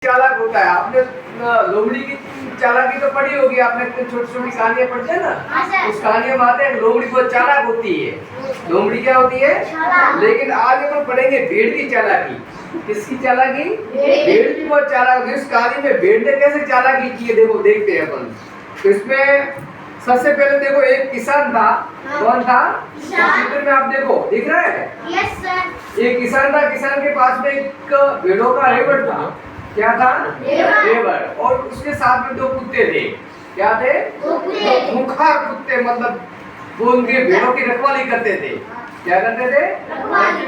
चालाक होता है। आपने लोमड़ी की चालाकी तो पढ़ी होगी, आपने छोटी छोटी कहानियां पढ़ते हैं ना, उस कहानियों में आते हैं लोमड़ी बहुत चालाक होती है। लोमड़ी क्या होती है? लेकिन आज अपन पढ़ेंगे भेड़ की चालाकी। किसकी चालाकी? भेड़ की बहुत चालाक होती है। इस कहानी में भेड़ ने कैसे चालाकी की है देखो, देखते हैं अपन। तो इसमें सबसे पहले देखो एक किसान था। कौन था? चित्र में आप देखो, दिख रहा है? Yes sir. एक किसान था, किसान के पास में एक भेड़ों का रेवड़ था। क्या था? रेवड़। और उसके साथ में दो कुत्ते थे। क्या थे? दो खूंखार कुत्ते, मतलब वो उनके भेड़ों की रखवाली करते थे। क्या करते थे?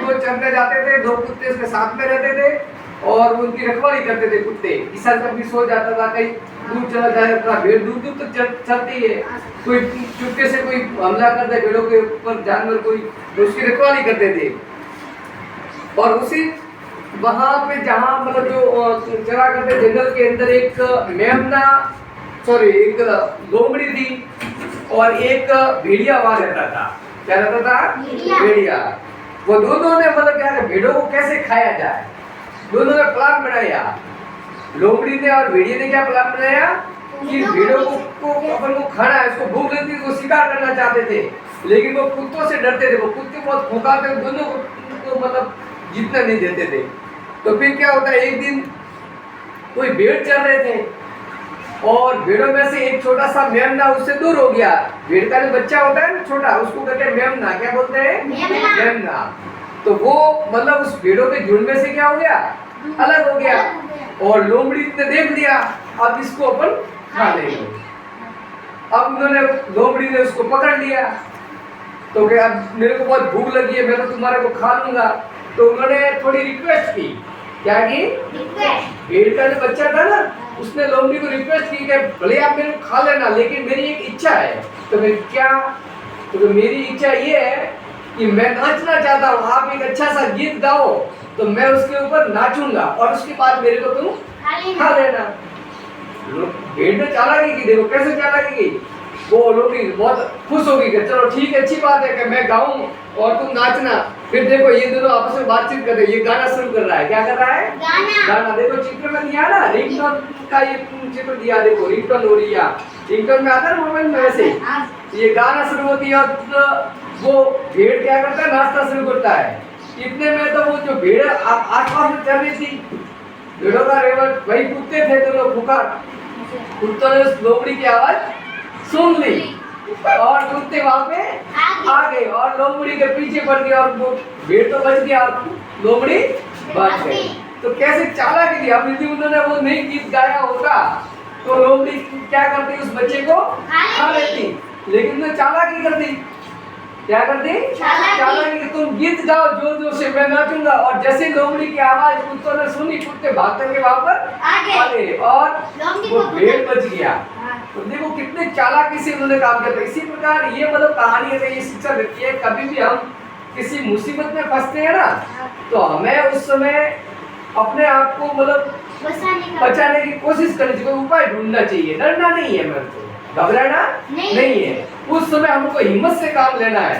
वो चरने जाते थे, दो कुत्ते उसके साथ में रहते थे और उनकी रखवाली करते थे कुत्ते। किसान कभी सो जाता था, कहीं दूर चला जाता था, भेड़ दूर दूर तक चलती है, कोई चुपके से कोई हमला कर दे भेड़ों के ऊपर, जानवर कोई, तो उसकी रखवाली करते थे। और उसी वहां पे जहाँ मतलब जो चरा करते जंगल के अंदर एक मेमना, सॉरी एक लोमड़ी थी और एक भेड़िया वहां रहता था। क्या रहता था? भेड़िया। वो दोनों ने मतलब क्या भेड़ों को कैसे खाया जाए, दोनों ने प्लान बनाया। लोमड़ी ने और भेड़िया ने क्या प्लान बनाया कि भेड़ों को अपन को खाना है, उसको भूख लगती थी, वो शिकार करना चाहते थे, लेकिन वो कुत्तों से डरते थे। वो कुत्ते बहुत भौंकाते, दोनों को मतलब जीतना नहीं देते थे। तो फिर क्या होता है, एक दिन कोई भेड़ चल रहे थे और भेड़ों में से एक छोटा सा मेमना उससे दूर हो गया। भेड़ का जो बच्चा होता है ना छोटा, उसको कहते हैं मेमना। क्या बोलते हैं? मेमना। तो वो मतलब उस भेड़ों के झुंड में से क्या हो गया? अलग हो गया। और लोमड़ी ने देख लिया, अब इसको अपन खा लेंगे। अब उन्होंने, लोमड़ी ने उसको पकड़ लिया। तो क्या, अब मेरे को बहुत भूख लगी है, मैं तो तुम्हारे को खा लूंगा। तो उन्होंने थोड़ी रिक्वेस्ट की। क्या की? भेड़ का जो बच्चा था ना, उसने लोमड़ी को रिक्वेस्ट की कि भले आप मेरे को खा लेना, लेकिन मेरी एक इच्छा है। तो मैं क्या? तो मेरी इच्छा ये है कि मैं नाचना चाहता हूँ, आप एक अच्छा सा गीत गाओ तो मैं उसके ऊपर नाचूंगा और उसके बाद मेरे को तुम खा लेना। भेड़ ने चालाकी की, देखो कैसे चालाकी की। वो लोग बहुत खुश हो गई कि चलो ठीक है, अच्छी बात है कि मैं गाऊं और तुम नाचना। फिर देखो ये दोनों आपस में बातचीत कर रहे हैं, ये गाना शुरू कर रहा है। क्या कर रहा है? गाना। देखो चित्र में दिया ना, रिंगटोन का ये चित्र दिया, देखो रिंगटोन हो रही है, रिंगटोन में आता है मोबाइल में वैसे ये गाना शुरू होती है और वो भेड़ क्या करता है? नाचना शुरू करता है। इतने में तो वो जो भेड़ आसपास में चल रही थी, भेड़ों का रेवड़, वही कुत्ते थे तो लोग पुकार, कुत्तों ने उस लोमड़ी की आवाज सुन ली और कुत्ते वहां पे आ गए और लोमड़ी के पीछे पड़ गए और वो भेड़ तो बच गया और लोमड़ी बच गई। तो कैसे चालाकी की। अब यदि उन्होंने वो नहीं गीत गाया होता तो लोमड़ी क्या करती? उस बच्चे को खा लेती, लेकिन उन्होंने चालाकी कर दी। क्या करती? चालाकी। तुम गीत गाओ जोर जोर से, मैं नाचूंगा। और जैसे लोमड़ी की आवाज कुत्तों ने सुनी, कुत्ते भाग करके वहां पर आ गए और वो भेड़ बच गया। तो देखो कितने चालाकी से उन्होंने काम किया। इसी प्रकार ये मतलब कहानी है, ये शिक्षा देती है, कभी भी हम किसी मुसीबत में फंसते हैं ना, तो हमें उस समय अपने आप को मतलब बचाने की कोशिश करनी चाहिए, उपाय ढूंढना चाहिए। डरना नहीं है, मेरे को घबराना नहीं है। उस समय हमको हिम्मत से काम लेना है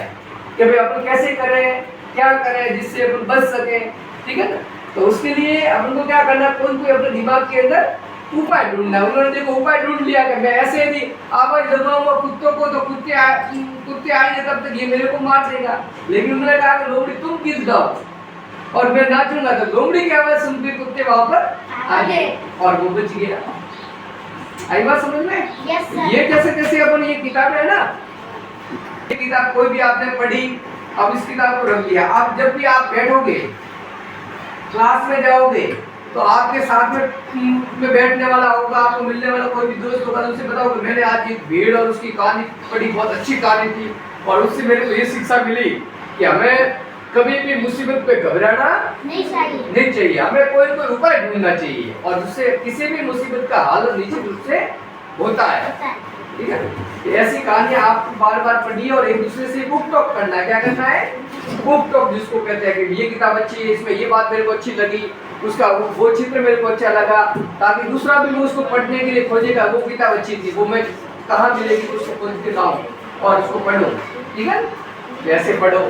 कि भाई अपन कैसे करें, क्या करें जिससे अपन बच सके, ठीक है ना। तो उसके लिए अपन को क्या करना, कोई अपने दिमाग के अंदर उपाय ढूंढना। उन्होंने देखो उपाय ढूंढ लिया कि मैं ऐसे यदि आवाज लगाऊंगा कुत्तों को तो कुत्ते आएंगे, तब तक ये मेरे को मार देगा। लेकिन उन्होंने कहा कि लोमड़ी तुम गीत गाओ और मैं नाचूंगा। तो लोमड़ी की आवाज सुनते कुत्ते वहां पर आ गए और वो बच गया। आई बात समझ में? ये जैसे जैसे अपन ये किताब है ना, ये किताब कोई भी आपने पढ़ी, अब इस किताब को रख लिया। अब जब भी आप बैठोगे, क्लास में जाओगे, तो आपके साथ में बैठने वाला होगा, आपको मिलने वाला कोई भी दोस्त होगा, तो उसे बताओगे मैंने आज एक भेड़ और उसकी कहानी पढ़ी, बहुत अच्छी कहानी थी और उससे मेरे को ये शिक्षा मिली कि हमें कभी भी मुसीबत पे घबराना नहीं चाहिए। हमें कोई उपाय ढूंढना चाहिए और उससे किसी भी मुसीबत का हल निश्चित रूप से होता है, ठीक है। तो ऐसी कहानियां आपको बार बार पढ़नी है और एक दूसरे से बुक टॉक करना है। क्या करना है? बुक टॉक, जिसको कहते हैं कि ये किताब अच्छी है, इसमें ये बात मेरे को अच्छी लगी, उसका वो चित्र मेरे को अच्छा लगा, ताकि दूसरा भी उसको पढ़ने के लिए खोजेगा, वो किताब अच्छी थी, वो मैं कहाँ मिलेगी, उसको खोज के लाऊं और उसको पढ़ो, ठीक है। ऐसे पढ़ो।